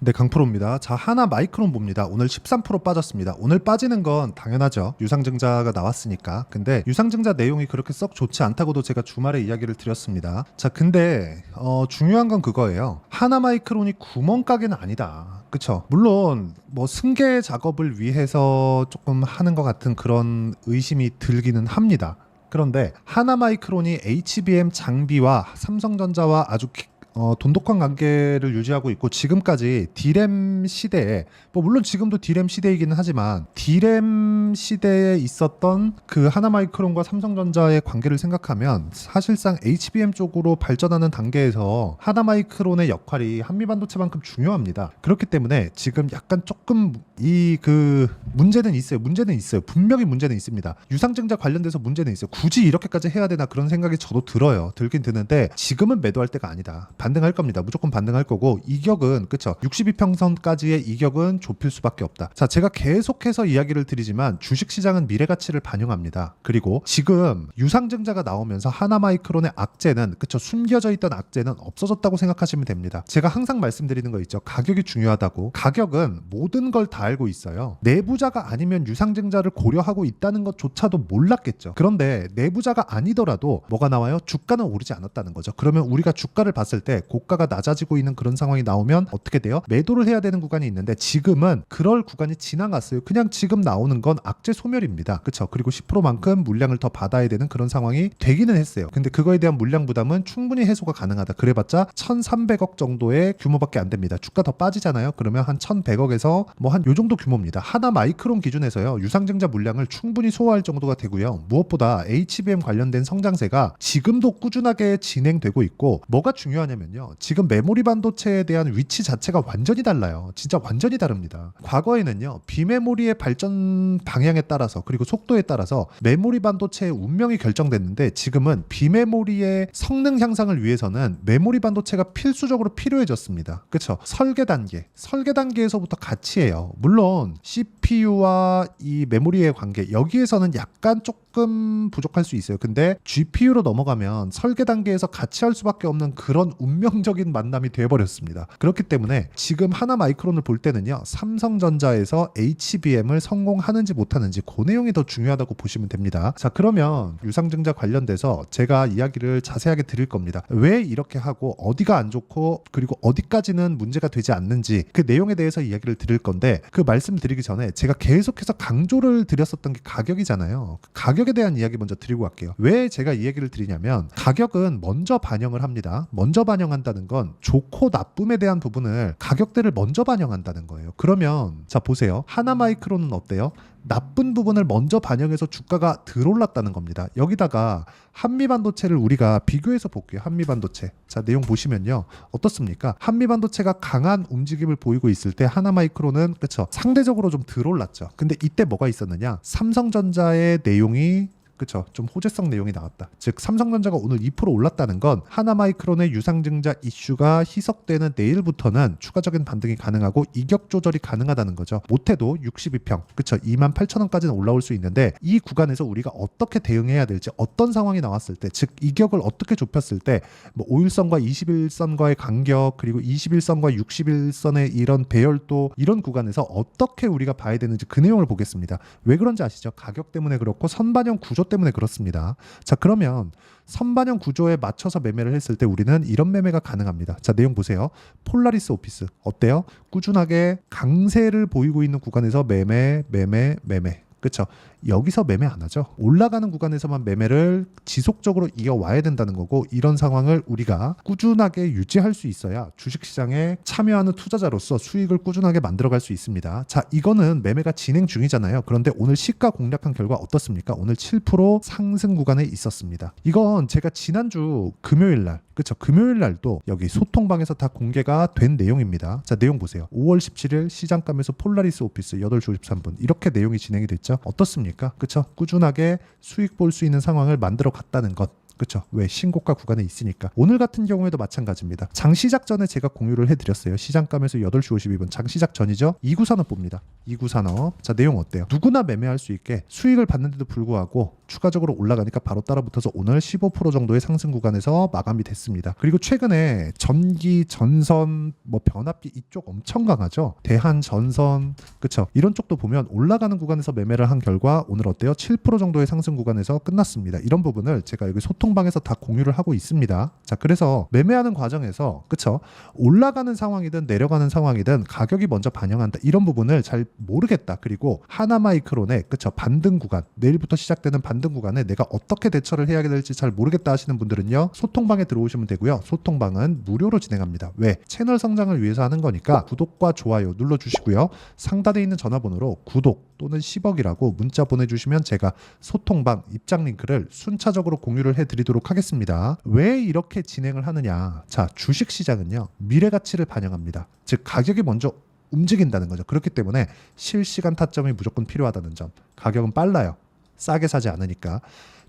네, 강프로입니다. 자, 하나 마이크론 봅니다. 오늘 13% 빠졌습니다. 오늘 빠지는 건 당연하죠. 유상증자가 나왔으니까. 근데 유상증자 내용이 그렇게 썩 좋지 않다고도 제가 주말에 이야기를 드렸습니다. 자, 근데 중요한 건 그거예요. 하나 마이크론이 구멍가게는 아니다. 그쵸? 물론 뭐 승계 작업을 위해서 조금 하는 것 같은 그런 의심이 들기는 합니다. 그런데 하나마이크론이 HBM 장비와 삼성전자와 아주 돈독한 관계를 유지하고 있고, 지금까지 D램 시대에, 뭐 물론 지금도 D램 시대이기는 하지만 D램 시대에 있었던 그 하나마이크론과 삼성전자의 관계를 생각하면 사실상 HBM 쪽으로 발전하는 단계에서 하나마이크론의 역할이 한미반도체만큼 중요합니다. 그렇기 때문에 지금 약간 조금 문제는 있어요. 분명히 문제는 있습니다. 유상증자 관련돼서 문제는 있어요. 굳이 이렇게까지 해야 되나, 그런 생각이 저도 들긴 드는데 지금은 매도할 때가 아니다. 반등할 겁니다. 무조건 반등할 거고, 이격은 그쵸, 62평선까지의 이격은 좁힐 수밖에 없다. 자, 제가 계속해서 이야기를 드리지만 주식시장은 미래가치를 반영합니다. 그리고 지금 유상증자가 나오면서 하나마이크론의 악재는, 그쵸, 숨겨져 있던 악재는 없어졌다고 생각하시면 됩니다. 제가 항상 말씀드리는 거 있죠. 가격이 중요하다고. 가격은 모든 걸 다 알고 있어요. 내부자가 아니면 유상증자를 고려하고 있다는 것조차도 몰랐겠죠. 그런데 내부자가 아니더라도 뭐가 나와요? 주가는 오르지 않았다는 거죠. 그러면 우리가 주가를 봤을 때 고가가 낮아지고 있는 그런 상황이 나오면 어떻게 돼요? 매도를 해야 되는 구간이 있는데 지금은 그럴 구간이 지나갔어요. 그냥 지금 나오는 건 악재 소멸입니다. 그쵸? 그리고 10%만큼 물량을 더 받아야 되는 그런 상황이 되기는 했어요. 근데 그거에 대한 물량 부담은 충분히 해소가 가능하다. 그래봤자 1,300억 정도의 규모밖에 안 됩니다. 주가 더 빠지잖아요. 그러면 한 1,100억에서 뭐 한 요 정도 규모입니다. 하나 마이크론 기준에서요, 유상증자 물량을 충분히 소화할 정도가 되고요. 무엇보다 HBM 관련된 성장세가 지금도 꾸준하게 진행되고 있고, 뭐가 중요하냐면요, 지금 메모리 반도체에 대한 위치 자체가 완전히 달라요. 진짜 완전히 다릅니다. 과거에는요, 비메모리의 발전 방향에 따라서, 그리고 속도에 따라서 메모리 반도체의 운명이 결정됐는데, 지금은 비메모리의 성능 향상을 위해서는 메모리 반도체가 필수적으로 필요해졌습니다. 그쵸? 설계 단계에서부터 같이 해요. 물론 CPU와 이 메모리의 관계, 여기에서는 약간 조금 부족할 수 있어요. 근데 GPU로 넘어가면 설계 단계에서 같이 할 수밖에 없는 그런 운명적인 만남이 되어버렸습니다. 그렇기 때문에 지금 하나 마이크론을 볼 때는요, 삼성전자에서 HBM을 성공하는지 못하는지 그 내용이 더 중요하다고 보시면 됩니다. 자, 그러면 유상증자 관련돼서 제가 이야기를 자세하게 드릴 겁니다. 왜 이렇게 하고 어디가 안 좋고, 그리고 어디까지는 문제가 되지 않는지, 그 내용에 대해서 이야기를 드릴 건데, 그 말씀드리기 전에 제가 계속해서 강조를 드렸었던 게 가격이잖아요. 가격에 대한 이야기 먼저 드리고 갈게요. 왜 제가 이 얘기를 드리냐면, 가격은 먼저 반영을 합니다. 먼저 반영한다는 건 좋고 나쁨에 대한 부분을, 가격대를 먼저 반영한다는 거예요. 그러면 자, 보세요. 하나마이크론은 어때요? 나쁜 부분을 먼저 반영해서 주가가 덜 올랐다는 겁니다. 여기다가 한미반도체를 우리가 비교해서 볼게요. 한미반도체. 자, 내용 보시면요, 어떻습니까? 한미반도체가 강한 움직임을 보이고 있을 때 하나마이크론은, 그쵸, 상대적으로 좀 덜 올랐죠. 근데 이때 뭐가 있었느냐? 삼성전자의 내용이, 그쵸, 좀 호재성 내용이 나왔다. 즉 삼성전자가 오늘 2% 올랐다는 건 하나마이크론의 유상증자 이슈가 희석되는 내일부터는 추가적인 반등이 가능하고 이격 조절이 가능하다는 거죠. 못해도 62평, 그쵸, 28,000원까지는 올라올 수 있는데, 이 구간에서 우리가 어떻게 대응해야 될지, 어떤 상황이 나왔을 때, 즉 이격을 어떻게 좁혔을 때, 뭐 5일선과 21선과의 간격, 그리고 21선과 61선의 이런 배열도, 이런 구간에서 어떻게 우리가 봐야 되는지 그 내용을 보겠습니다. 왜 그런지 아시죠? 가격 때문에 그렇고 선반영 구조 때문에 그렇습니다. 자, 그러면 선반영 구조에 맞춰서 매매를 했을 때 우리는 이런 매매가 가능합니다. 자, 내용 보세요. 폴라리스 오피스 어때요? 꾸준하게 강세를 보이고 있는 구간에서 매매. 그쵸? 여기서 매매 안 하죠. 올라가는 구간에서만 매매를 지속적으로 이어와야 된다는 거고, 이런 상황을 우리가 꾸준하게 유지할 수 있어야 주식시장에 참여하는 투자자로서 수익을 꾸준하게 만들어갈 수 있습니다. 자, 이거는 매매가 진행 중이잖아요. 그런데 오늘 시가 공략한 결과 어떻습니까? 오늘 7% 상승 구간에 있었습니다. 이건 제가 지난주 금요일날, 그쵸, 금요일날도 여기 소통방에서 다 공개가 된 내용입니다. 자, 내용 보세요. 5월 17일 시장감에서 폴라리스 오피스 8시 53분 이렇게 내용이 진행이 됐죠. 어떻습니까? 그쵸? 꾸준하게 수익 볼 수 있는 상황을 만들어 갔다는 것, 그쵸? 왜? 신고가 구간에 있으니까. 오늘 같은 경우에도 마찬가지입니다. 장 시작 전에 제가 공유를 해드렸어요. 시장감에서 8시 52분 장 시작 전이죠. 2구 산업 봅니다. 2구 산업. 자, 내용 어때요? 누구나 매매할 수 있게 수익을 받는데도 불구하고 추가적으로 올라가니까 바로 따라붙어서 오늘 15% 정도의 상승 구간에서 마감이 됐습니다. 그리고 최근에 전기, 전선, 뭐 변압기 이쪽 엄청 강하죠. 대한, 전선, 그쵸? 이런 쪽도 보면 올라가는 구간에서 매매를 한 결과 오늘 어때요? 7% 정도의 상승 구간에서 끝났습니다. 이런 부분을 제가 여기 소통방에서 다 공유를 하고 있습니다. 자, 그래서 매매하는 과정에서 그쵸? 올라가는 상황이든 내려가는 상황이든 가격이 먼저 반영한다. 이런 부분을 잘 모르겠다. 그리고 하나마이크론의 그쵸? 반등 구간, 내일부터 시작되는 반등 구간에 내가 어떻게 대처를 해야 될지 잘 모르겠다 하시는 분들은요. 소통방에 들어오시면 되고요. 소통방은 무료로 진행합니다. 왜? 채널 성장을 위해서 하는 거니까 구독과 좋아요 눌러주시고요. 상단에 있는 전화번호로 구독 또는 10억이라고 문자 보내주시면 제가 소통방 입장 링크를 순차적으로 공유를 해드리도록 하겠습니다. 왜 이렇게 진행을 하느냐? 자, 주식시장은요. 미래가치를 반영합니다. 즉 가격이 먼저 움직인다는 거죠. 그렇기 때문에 실시간 타점이 무조건 필요하다는 점. 가격은 빨라요. 싸게 사지 않으니까.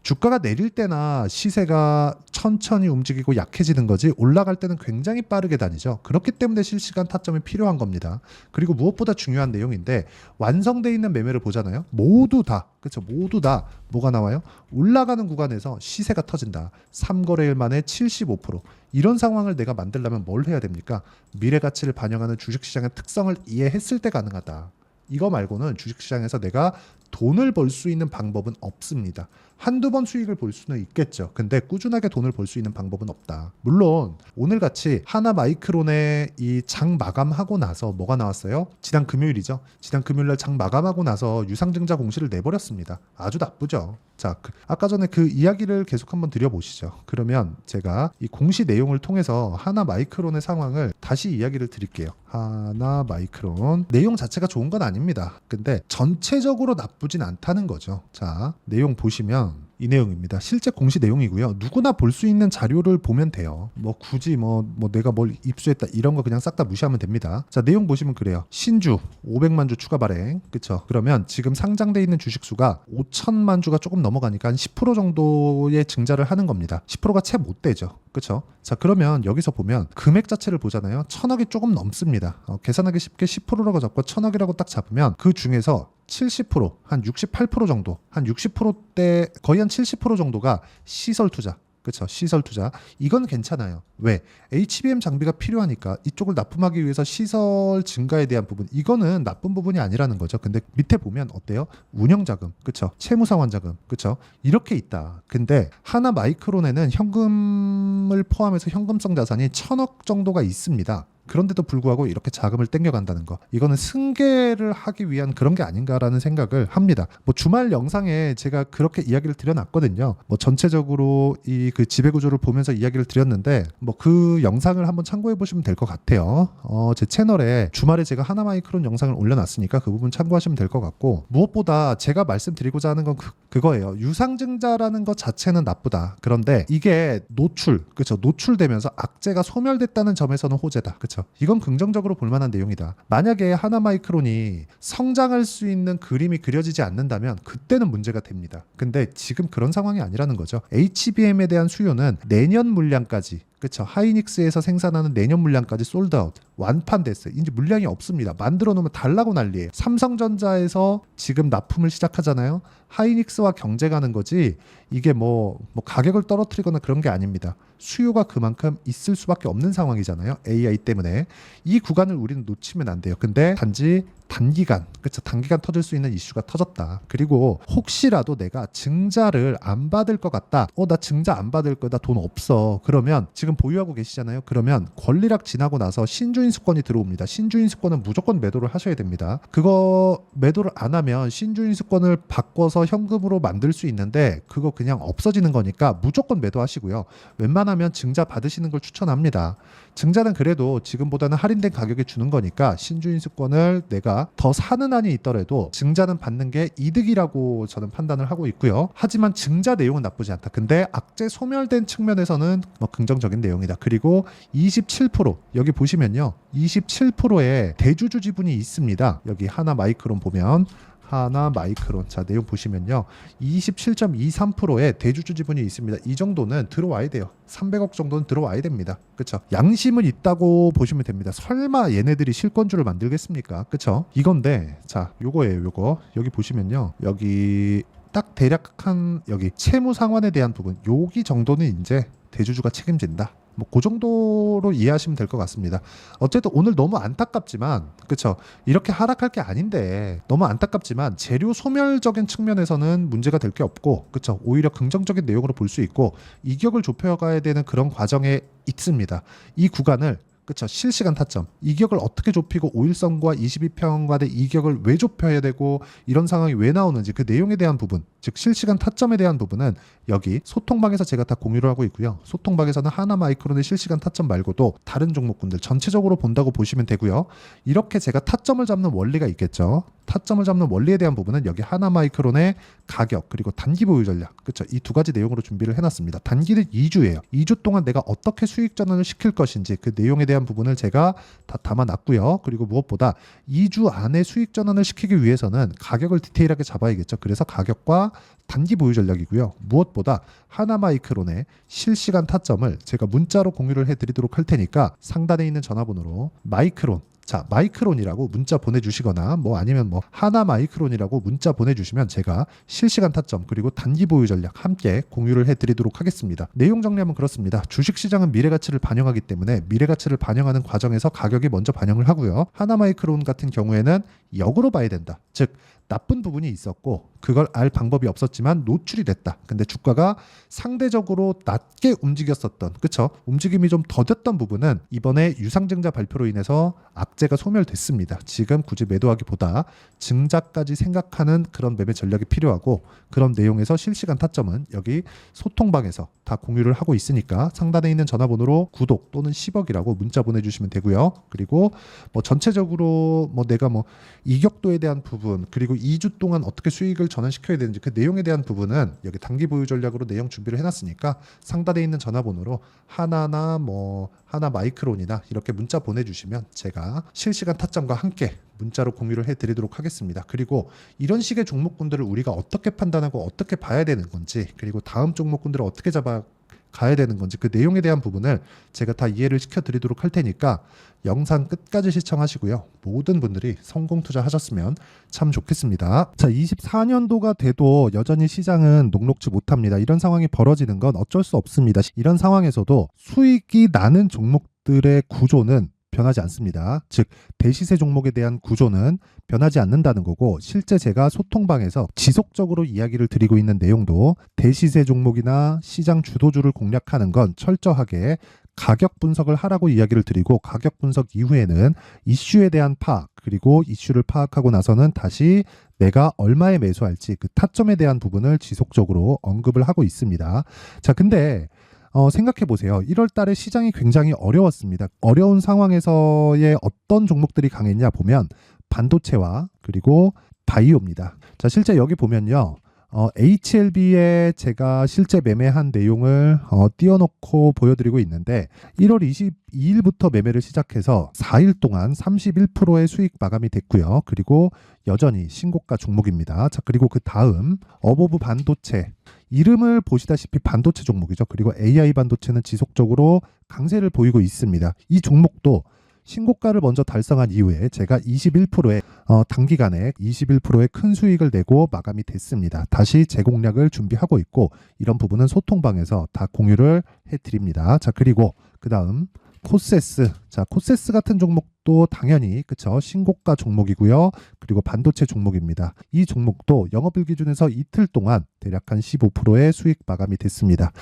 주가가 내릴 때나 시세가 천천히 움직이고 약해지는 거지 올라갈 때는 굉장히 빠르게 다니죠. 그렇기 때문에 실시간 타점이 필요한 겁니다. 그리고 무엇보다 중요한 내용인데 완성되어 있는 매매를 보잖아요. 모두 다 그렇죠. 모두 다 뭐가 나와요? 올라가는 구간에서 시세가 터진다. 3거래일 만에 75%. 이런 상황을 내가 만들려면 뭘 해야 됩니까? 미래가치를 반영하는 주식시장의 특성을 이해했을 때 가능하다. 이거 말고는 주식시장에서 내가 돈을 벌 수 있는 방법은 없습니다. 한두 번 수익을 볼 수는 있겠죠. 근데 꾸준하게 돈을 벌 수 있는 방법은 없다. 물론 오늘같이 하나마이크론의 이 장 마감하고 나서 뭐가 나왔어요? 지난 금요일이죠. 지난 금요일날 장 마감하고 나서 유상증자 공시를 내버렸습니다. 아주 나쁘죠. 자, 아까 전에 그 이야기를 계속 한번 드려보시죠. 그러면 제가 이 공시 내용을 통해서 하나마이크론의 상황을 다시 이야기를 드릴게요. 하나마이크론 내용 자체가 좋은 건 아닙니다. 근데 전체적으로 나쁘진 않다는 거죠. 자, 내용 보시면 이 내용입니다. 실제 공시 내용이고요. 누구나 볼 수 있는 자료를 보면 돼요. 뭐 굳이 뭐 내가 뭘 입수했다 이런 거 그냥 싹 다 무시하면 됩니다. 자, 내용 보시면 그래요. 신주 500만 주 추가 발행. 그쵸? 그러면 지금 상장돼 있는 주식 수가 5천만 주가 조금 넘어가니까 한 10% 정도의 증자를 하는 겁니다. 10%가 채 못 되죠. 그쵸? 자, 그러면 여기서 보면 금액 자체를 보잖아요. 1,000억이 조금 넘습니다. 계산하기 쉽게 10%라고 잡고 1,000억이라고 딱 잡으면 그 중에서 70%, 한 68% 정도, 한 60%대 거의 한 70% 정도가 시설 투자. 그렇죠. 시설 투자. 이건 괜찮아요. 왜? HBM 장비가 필요하니까 이쪽을 납품하기 위해서 시설 증가에 대한 부분. 이거는 나쁜 부분이 아니라는 거죠. 근데 밑에 보면 어때요? 운영 자금. 그렇죠. 채무 상환 자금. 그렇죠. 이렇게 있다. 근데 하나 마이크론에는 현금을 포함해서 현금성 자산이 1,000억 정도가 있습니다. 그런데도 불구하고 이렇게 자금을 땡겨간다는 거, 이거는 승계를 하기 위한 그런 게 아닌가라는 생각을 합니다. 뭐 주말 영상에 제가 그렇게 이야기를 드려놨거든요. 뭐 전체적으로 이 그 지배구조를 보면서 이야기를 드렸는데 뭐 그 영상을 한번 참고해 보시면 될 것 같아요. 제 채널에 주말에 제가 하나마이크론 영상을 올려놨으니까 그 부분 참고하시면 될 것 같고, 무엇보다 제가 말씀드리고자 하는 건 그거예요. 유상증자라는 것 자체는 나쁘다. 그런데 이게 그렇죠. 노출되면서 악재가 소멸됐다는 점에서는 호재다. 그렇죠. 이건 긍정적으로 볼 만한 내용이다. 만약에 하나마이크론이 성장할 수 있는 그림이 그려지지 않는다면 그때는 문제가 됩니다. 근데 지금 그런 상황이 아니라는 거죠. HBM에 대한 수요는 내년 물량까지, 그렇죠. 하이닉스에서 생산하는 내년 물량까지 솔드아웃, 완판됐어요. 이제 물량이 없습니다. 만들어 놓으면 달라고 난리예요. 삼성전자에서 지금 납품을 시작하잖아요. 하이닉스와 경쟁하는 거지 이게 뭐 가격을 떨어뜨리거나 그런 게 아닙니다. 수요가 그만큼 있을 수밖에 없는 상황이잖아요. AI 때문에. 이 구간을 우리는 놓치면 안 돼요. 근데 단지 단기간, 그렇죠. 단기간 터질 수 있는 이슈가 터졌다. 그리고 혹시라도 내가 증자를 안 받을 것 같다. 나 증자 안 받을 거다. 돈 없어. 그러면 지금 보유하고 계시잖아요. 그러면 권리락 지나고 나서 신주인수권이 들어옵니다. 신주인수권은 무조건 매도를 하셔야 됩니다. 그거 매도를 안 하면 신주인수권을 바꿔서 현금으로 만들 수 있는데 그거 그냥 없어지는 거니까 무조건 매도하시고요. 웬만하면 증자 받으시는 걸 추천합니다. 증자는 그래도 지금보다는 할인된 가격에 주는 거니까 신주인수권을 내가 더 사는 한이 있더라도 증자는 받는 게 이득이라고 저는 판단을 하고 있고요. 하지만 증자 내용은 나쁘지 않다. 근데 악재 소멸된 측면에서는 긍정적인 내용이다. 그리고 27% 여기 보시면요. 27%의 대주주 지분이 있습니다. 여기 하나마이크론 보면 하나 마이크론. 자, 내용 보시면요. 27.23%의 대주주 지분이 있습니다. 이 정도는 들어와야 돼요. 300억 정도는 들어와야 됩니다. 그쵸? 양심은 있다고 보시면 됩니다. 설마 얘네들이 실권주를 만들겠습니까? 그쵸? 이건데, 자, 요거예요, 요거. 여기 보시면요. 여기 딱 대략 한 여기 채무 상환에 대한 부분, 여기 정도는 이제 대주주가 책임진다. 뭐 그 정도로 이해하시면 될 것 같습니다. 어쨌든 오늘 너무 안타깝지만, 그쵸? 이렇게 하락할 게 아닌데 너무 안타깝지만 재료 소멸적인 측면에서는 문제가 될 게 없고, 그쵸? 오히려 긍정적인 내용으로 볼 수 있고 이격을 좁혀가야 되는 그런 과정에 있습니다. 이 구간을, 그쵸? 실시간 타점 이격을 어떻게 좁히고 5일선과 22평 간의 이격을 왜 좁혀야 되고 이런 상황이 왜 나오는지 그 내용에 대한 부분, 즉 실시간 타점에 대한 부분은 여기 소통방에서 제가 다 공유를 하고 있고요. 소통방에서는 하나 마이크론의 실시간 타점 말고도 다른 종목군들 전체적으로 본다고 보시면 되고요. 이렇게 제가 타점을 잡는 원리가 있겠죠. 타점을 잡는 원리에 대한 부분은 여기 하나 마이크론의 가격 그리고 단기 보유 전략, 그렇죠? 이 두 가지 내용으로 준비를 해놨습니다. 단기는 2주예요. 2주 동안 내가 어떻게 수익 전환을 시킬 것인지 그 내용에 대한 부분을 제가 다 담아놨고요. 그리고 무엇보다 2주 안에 수익 전환을 시키기 위해서는 가격을 디테일하게 잡아야겠죠. 그래서 가격과 단기 보유 전략이고요. 무엇보다 하나 마이크론의 실시간 타점을 제가 문자로 공유를 해드리도록 할 테니까 상단에 있는 전화번호로 마이크론, 자, 마이크론이라고 문자 보내주시거나 뭐 아니면 뭐 하나 마이크론이라고 문자 보내주시면 제가 실시간 타점 그리고 단기 보유 전략 함께 공유를 해드리도록 하겠습니다. 내용 정리하면 그렇습니다. 주식시장은 미래가치를 반영하기 때문에 미래가치를 반영하는 과정에서 가격이 먼저 반영을 하고요. 하나 마이크론 같은 경우에는 역으로 봐야 된다. 즉 나쁜 부분이 있었고 그걸 알 방법이 없었지만 노출이 됐다. 근데 주가가 상대적으로 낮게 움직였었던, 그쵸? 움직임이 좀 더뎠던 부분은 이번에 유상증자 발표로 인해서 악재가 소멸됐습니다. 지금 굳이 매도하기보다 증자까지 생각하는 그런 매매 전략이 필요하고, 그런 내용에서 실시간 타점은 여기 소통방에서 다 공유를 하고 있으니까 상단에 있는 전화번호로 구독 또는 10억이라고 문자 보내주시면 되고요. 그리고 뭐 전체적으로 뭐 내가 뭐 이격도에 대한 부분 그리고 2주 동안 어떻게 수익을 전환시켜야 되는지 그 내용에 대한 부분은 여기 단기 보유 전략으로 내용 준비를 해놨으니까 상단에 있는 전화번호로 하나나 뭐 하나 마이크론이나 이렇게 문자 보내주시면 제가 실시간 타점과 함께 문자로 공유를 해드리도록 하겠습니다. 그리고 이런 식의 종목군들을 우리가 어떻게 판단하고 어떻게 봐야 되는 건지, 그리고 다음 종목군들을 어떻게 잡아 가야 되는 건지 그 내용에 대한 부분을 제가 다 이해를 시켜드리도록 할 테니까 영상 끝까지 시청하시고요. 모든 분들이 성공 투자하셨으면 참 좋겠습니다. 자, 24년도가 돼도 여전히 시장은 녹록지 못합니다. 이런 상황이 벌어지는 건 어쩔 수 없습니다. 이런 상황에서도 수익이 나는 종목들의 구조는 변하지 않습니다. 즉 대시세 종목에 대한 구조는 변하지 않는다는 거고, 실제 제가 소통방에서 지속적으로 이야기를 드리고 있는 내용도 대시세 종목이나 시장 주도주를 공략하는 건 철저하게 가격 분석을 하라고 이야기를 드리고, 가격 분석 이후에는 이슈에 대한 파악, 그리고 이슈를 파악하고 나서는 다시 내가 얼마에 매수할지 그 타점에 대한 부분을 지속적으로 언급을 하고 있습니다. 자, 근데 생각해 보세요. 1월 달에 시장이 굉장히 어려웠습니다. 어려운 상황에서의 어떤 종목들이 강했냐 보면 반도체와 그리고 바이오입니다. 자, 실제 여기 보면요. HLB에 제가 실제 매매한 내용을 띄워놓고 보여드리고 있는데 1월 22일부터 매매를 시작해서 4일 동안 31%의 수익 마감이 됐고요. 그리고 여전히 신고가 종목입니다. 자, 그리고 그 다음 어보브 반도체, 이름을 보시다시피 반도체 종목이죠. 그리고 AI 반도체는 지속적으로 강세를 보이고 있습니다. 이 종목도 신고가를 먼저 달성한 이후에 제가 21%의 단기간에 21%의 큰 수익을 내고 마감이 됐습니다. 다시 재공략을 준비하고 있고, 이런 부분은 소통방에서 다 공유를 해드립니다. 자, 그리고 그 다음 코세스. 자, 코세스 같은 종목도 당연히 그쵸, 신고가 종목이고요. 그리고 반도체 종목입니다. 이 종목도 영업일 기준에서 이틀 동안 대략 한 15%의 수익 마감이 됐습니다.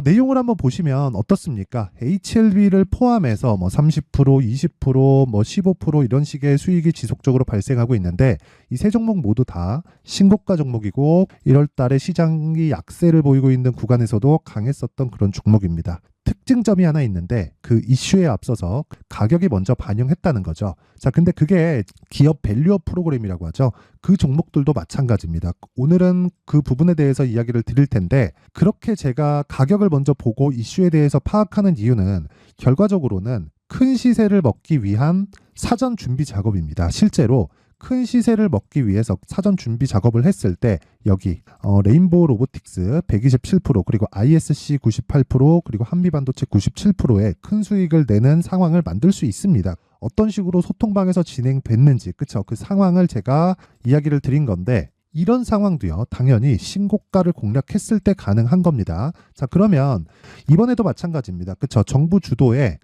내용을 한번 보시면 어떻습니까? HLB를 포함해서 뭐 30%, 20%, 뭐 15% 이런 식의 수익이 지속적으로 발생하고 있는데, 이 세 종목 모두 다 신고가 종목이고 1월 달에 시장이 약세를 보이고 있는 구간에서도 강했었던 그런 종목입니다. 특징점이 하나 있는데 그 이슈에 앞서서 가격이 먼저 반영했다는 거죠. 자, 근데 그게 기업 밸류업 프로그램이라고 하죠. 그 종목들도 마찬가지입니다. 오늘은 그 부분에 대해서 이야기를 드릴 텐데, 그렇게 제가 가격을 먼저 보고 이슈에 대해서 파악하는 이유는 결과적으로는 큰 시세를 먹기 위한 사전 준비 작업입니다. 실제로 큰 시세를 먹기 위해서 사전 준비 작업을 했을 때 여기 레인보우 로보틱스 127% 그리고 ISC 98% 그리고 한미반도체 97%의 큰 수익을 내는 상황을 만들 수 있습니다. 어떤 식으로 소통방에서 진행됐는지 그쵸? 그 상황을 제가 이야기를 드린 건데 이런 상황도요 당연히 신고가를 공략했을 때 가능한 겁니다. 자 그러면 이번에도 마찬가지입니다. 그쵸? 정부 주도의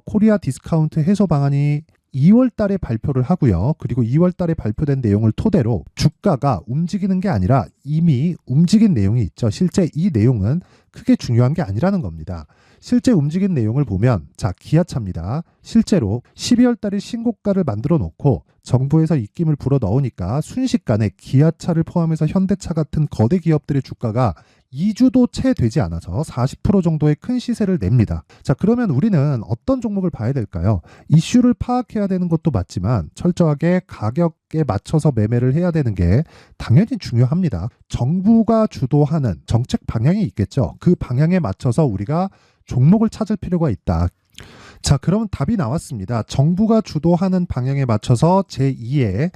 코리아 디스카운트 해소 방안이 2월 달에 발표를 하고요. 그리고 2월 달에 발표된 내용을 토대로 주가가 움직이는 게 아니라 이미 움직인 내용이 있죠. 실제 이 내용은 크게 중요한 게 아니라는 겁니다. 실제 움직인 내용을 보면 자 기아차입니다. 실제로 12월 달에 신고가를 만들어 놓고 정부에서 입김을 불어 넣으니까 순식간에 기아차를 포함해서 현대차 같은 거대 기업들의 주가가 2주도 채 되지 않아서 40% 정도의 큰 시세를 냅니다. 자, 그러면 우리는 어떤 종목을 봐야 될까요? 이슈를 파악해야 되는 것도 맞지만 철저하게 가격에 맞춰서 매매를 해야 되는 게 당연히 중요합니다. 정부가 주도하는 정책 방향이 있겠죠. 그 방향에 맞춰서 우리가 종목을 찾을 필요가 있다. 자, 그럼 답이 나왔습니다. 정부가 주도하는 방향에 맞춰서 제2의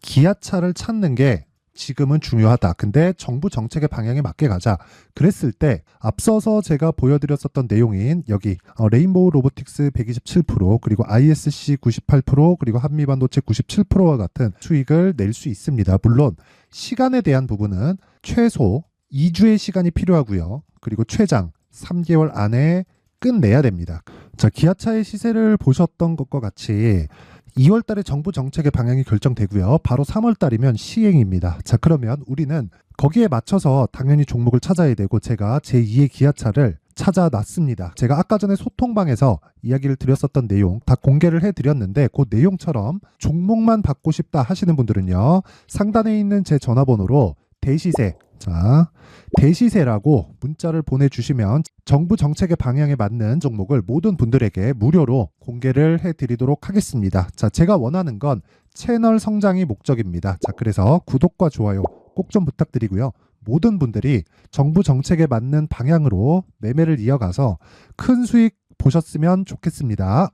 기아차를 찾는 게 지금은 중요하다. 근데 정부 정책의 방향에 맞게 가자. 그랬을 때 앞서서 제가 보여드렸었던 내용인 여기 레인보우 로보틱스 127% 그리고 ISC 98% 그리고 한미반도체 97%와 같은 수익을 낼 수 있습니다. 물론 시간에 대한 부분은 최소 2주의 시간이 필요하고요. 그리고 최장 3개월 안에 끝내야 됩니다. 자, 기아차의 시세를 보셨던 것과 같이 2월 달에 정부 정책의 방향이 결정되고요. 바로 3월 달이면 시행입니다. 자, 그러면 우리는 거기에 맞춰서 당연히 종목을 찾아야 되고 제가 제2의 기아차를 찾아놨습니다. 제가 아까 전에 소통방에서 이야기를 드렸었던 내용 다 공개를 해드렸는데 그 내용처럼 종목만 받고 싶다 하시는 분들은요. 상단에 있는 제 전화번호로 대시세 자, 대시세라고 문자를 보내주시면 정부 정책의 방향에 맞는 종목을 모든 분들에게 무료로 공개를 해드리도록 하겠습니다. 자, 제가 원하는 건 채널 성장이 목적입니다. 자, 그래서 구독과 좋아요 꼭 좀 부탁드리고요. 모든 분들이 정부 정책에 맞는 방향으로 매매를 이어가서 큰 수익 보셨으면 좋겠습니다.